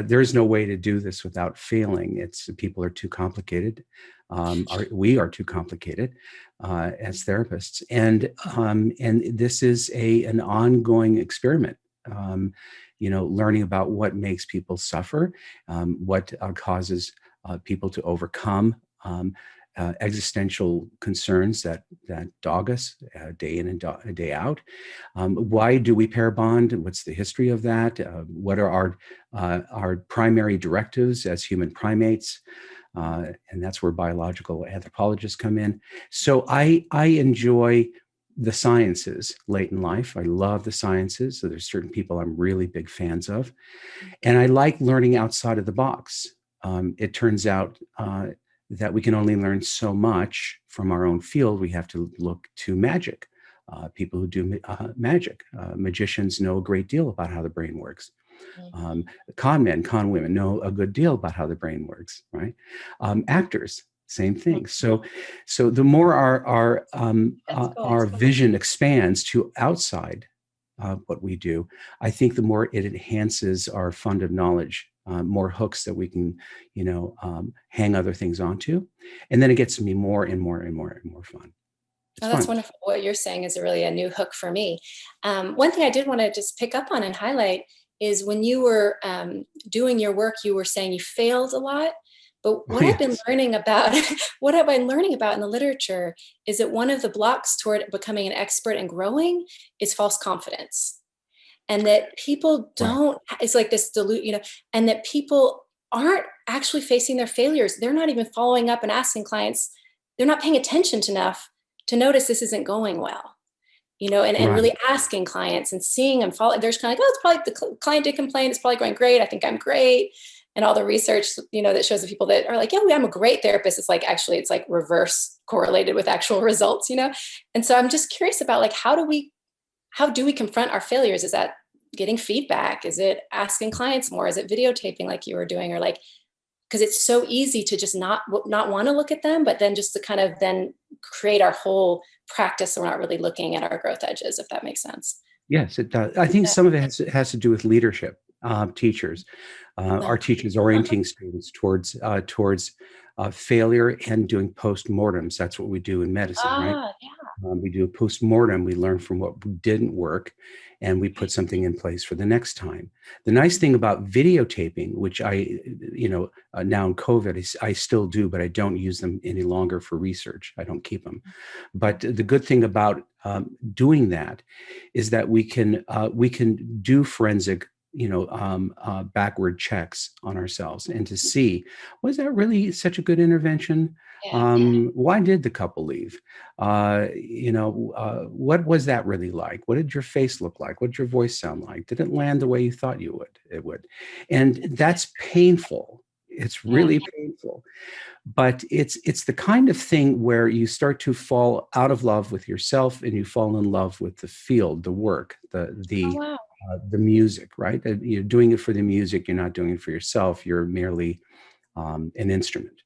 there is no way to do this without failing. People are too complicated. We are too complicated as therapists, and this is an ongoing experiment. Learning about what makes people suffer, what causes people to overcome existential concerns that dog us day in and day out. Why do we pair bond? What's the history of that? What are our primary directives as human primates? And that's where biological anthropologists come in. So I enjoy the sciences late in life. I love the sciences. So there's certain people I'm really big fans of. And I like learning outside of the box. It turns out that we can only learn so much from our own field. We have to look to magic. People who do magic, magicians know a great deal about how the brain works. Con men, con women know a good deal about how the brain works, right? Actors, same thing. So the more our vision expands to outside what we do, I think the more it enhances our fund of knowledge, more hooks that we can, hang other things onto, and then it gets to be more and more and more and more fun. Oh, that's wonderful. What you're saying is really a new hook for me. One thing I did want to just pick up on and highlight is when you were doing your work, you were saying you failed a lot. But what I've been learning about, what I've been learning about in the literature is that one of the blocks toward becoming an expert and growing is false confidence. And that people don't, it's like this and that people aren't actually facing their failures. They're not even following up and asking clients, they're not paying attention enough to notice this isn't going well. And really asking clients and seeing them follow. They're just kind of like, oh, it's probably the client did complain. It's probably going great. I think I'm great. And all the research, that shows the people that are like, yeah, I'm a great therapist. It's like, actually, it's like reverse correlated with actual results, And so I'm just curious about like, how do we confront our failures? Is that getting feedback? Is it asking clients more? Is it videotaping like you were doing? Or like, because it's so easy to just not want to look at them, but then just to kind of then create our whole practice. So we're not really looking at our growth edges, if that makes sense. Yes, it does. I think some of it has to do with leadership. Teachers, our teachers orienting students towards failure and doing postmortems. That's what we do in medicine, right? Yeah. We do a postmortem. We learn from what didn't work, and we put something in place for the next time. The nice thing about videotaping, which I, now in COVID, I still do, but I don't use them any longer for research. I don't keep them. But the good thing about doing that is that we can do forensic backward checks on ourselves and to see, was that really such a good intervention? Why did the couple leave? What was that really like? What did your face look like? What did your voice sound like? Did it land the way you thought it would? And that's painful. It's really painful. But it's the kind of thing where you start to fall out of love with yourself and you fall in love with the field, the work, the music, right? You're doing it for the music. You're not doing it for yourself. You're merely an instrument.